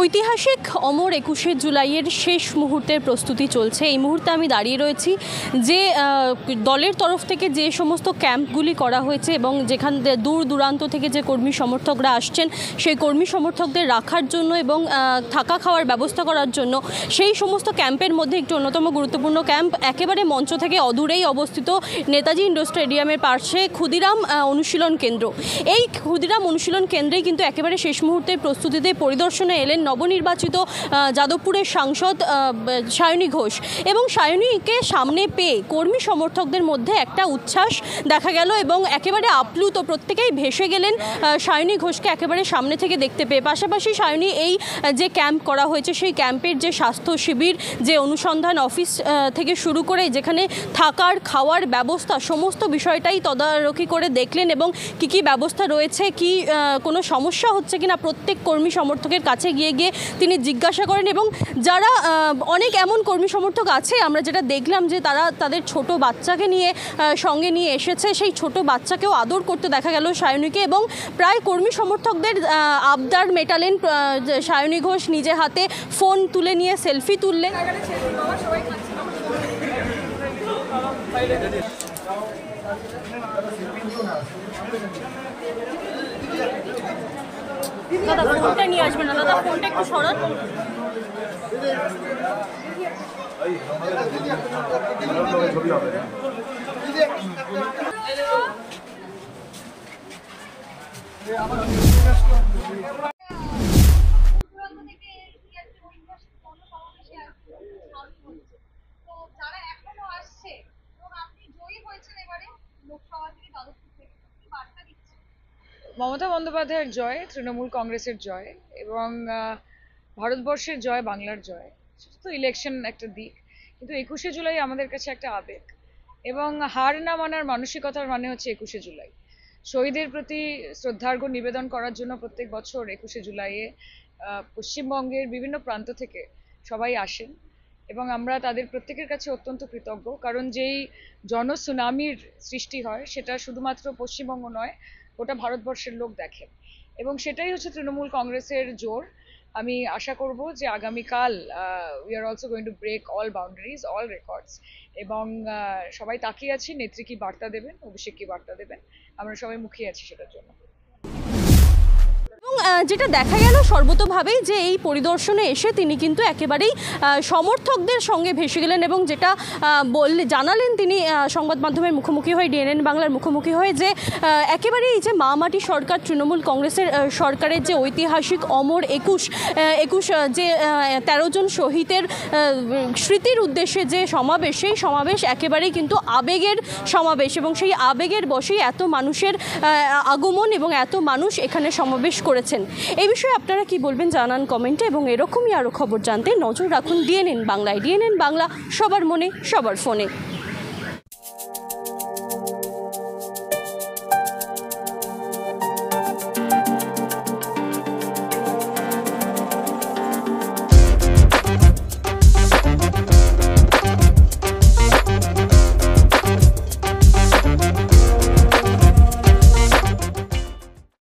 ঐতিহাসিক অমর ২১শে জুলাইয়ের শেষ মুহূর্তের প্রস্তুতি চলছে। এই মুহূর্তে আমি দাঁড়িয়ে রয়েছি যে দলের তরফ থেকে যে সমস্ত ক্যাম্পগুলি করা হয়েছে এবং যেখান দূর দূরান্ত থেকে যে কর্মী সমর্থকরা আসছেন সেই কর্মী সমর্থকদের রাখার জন্য এবং থাকা খাওয়ার ব্যবস্থা করার জন্য, সেই সমস্ত ক্যাম্পের মধ্যে একটি অন্যতম গুরুত্বপূর্ণ ক্যাম্প একেবারে মঞ্চ থেকে অদূরেই অবস্থিত নেতাজি ইন্ডোর স্টেডিয়ামের পাশে ক্ষুদিরাম অনুশীলন কেন্দ্র। এই ক্ষুদিরাম অনুশীলন কেন্দ্রেই কিন্তু একেবারে শেষ মুহূর্তের প্রস্তুতিতে পরিদর্শনে এলেন নবনির্বাচিত যাদবপুরের সাংসদ সায়নী ঘোষ। এবং সায়নীকে সামনে পেয়ে কর্মী সমর্থকদের মধ্যে একটা উচ্ছ্বাস দেখা গেল এবং একেবারে আপ্লুত, প্রত্যেকেই ভেসে গেলেন সায়নী ঘোষকে একেবারে সামনে থেকে দেখতে পেয়ে। পাশাপাশি সায়নী এই যে ক্যাম্প করা হয়েছে সেই ক্যাম্পের যে স্বাস্থ্য শিবির, যে অনুসন্ধান অফিস থেকে শুরু করে যেখানে থাকার খাওয়ার ব্যবস্থা, সমস্ত বিষয়টাই তদারকি করে দেখলেন এবং কি ব্যবস্থা রয়েছে, কি কোনো সমস্যা হচ্ছে কিনা প্রত্যেক কর্মী সমর্থকের কাছে গিয়ে তিনি জিজ্ঞাসা করেন। এবং যারা অনেক এমন কর্মী সমর্থক আছে, আমরা যেটা দেখলাম যে তারা তাদের ছোট বাচ্চাকে নিয়ে সঙ্গে নিয়ে এসেছে, সেই ছোট বাচ্চাকেও আদর করতে দেখা গেল সায়নীকে। এবং প্রায় কর্মী সমর্থকদের আবদার মেটালেন সায়নী ঘোষ, নিজে হাতে ফোন তুলে নিয়ে সেলফি তুললেন। দাদা ফোনটা নিয়ে আসবেন না, দাদা ফোনটা একটু সরান। মমতা বন্দ্যোপাধ্যায়ের জয়, তৃণমূল কংগ্রেসের জয় এবং ভারতবর্ষের জয়, বাংলার জয়। সেটা তো ইলেকশন একটা দিক, কিন্তু ২১শে জুলাই আমাদের কাছে একটা আবেগ এবং হার না মানার মানসিকতার মানে হচ্ছে ২১শে জুলাই। শহীদের প্রতি শ্রদ্ধার্ঘ্য নিবেদন করার জন্য প্রত্যেক বছর ২১শে জুলাইয়ে পশ্চিমবঙ্গের বিভিন্ন প্রান্ত থেকে সবাই আসেন এবং আমরা তাদের প্রত্যেকের কাছে অত্যন্ত কৃতজ্ঞ, কারণ যেই জনসুনামির সৃষ্টি হয় সেটা শুধুমাত্র পশ্চিমবঙ্গ নয়, গোটা ভারতবর্ষের লোক দেখেন এবং সেটাই হচ্ছে তৃণমূল কংগ্রেসের জোর। আমি আশা করব যে আগামীকাল we are also going to break all boundaries, all records এবং সবাই তাকিয়ে আছি নেত্রী কি বার্তা দেবেন, অভিষেক কি বার্তা দেবেন, আমরা সবাই মুখিয়ে আছি সেটার জন্য। এবং যেটা দেখা গেল সর্বতোভাবেই যে এই পরিদর্শনে এসে তিনি কিন্তু একেবারেই সমর্থকদের সঙ্গে ভেসে গেলেন এবং যেটা জানালেন তিনি সংবাদ মাধ্যমের মুখোমুখি হয়ে, ডিএনএন বাংলার মুখোমুখি হয়ে, যে একেবারেই এই যে মা মাটি সরকার, তৃণমূল কংগ্রেসের সরকারের যে ঐতিহাসিক অমর ২১ যে ১৩ জন শহীদের স্মৃতির উদ্দেশ্যে যে সমাবেশ, সেই সমাবেশ একেবারেই কিন্তু আবেগের সমাবেশ এবং সেই আবেগের বশেই এত মানুষের আগমন এবং এত মানুষ এখানে সমাবেশ করেছেন। এই বিষয়ে আপনারা কি বলবেন জানান কমেন্টে এবং এরকমই আরও খবর জানতে নজর রাখুন ডিএনএন বাংলায়। ডিএনএন বাংলা, সবার মনে, সবার ফোনে।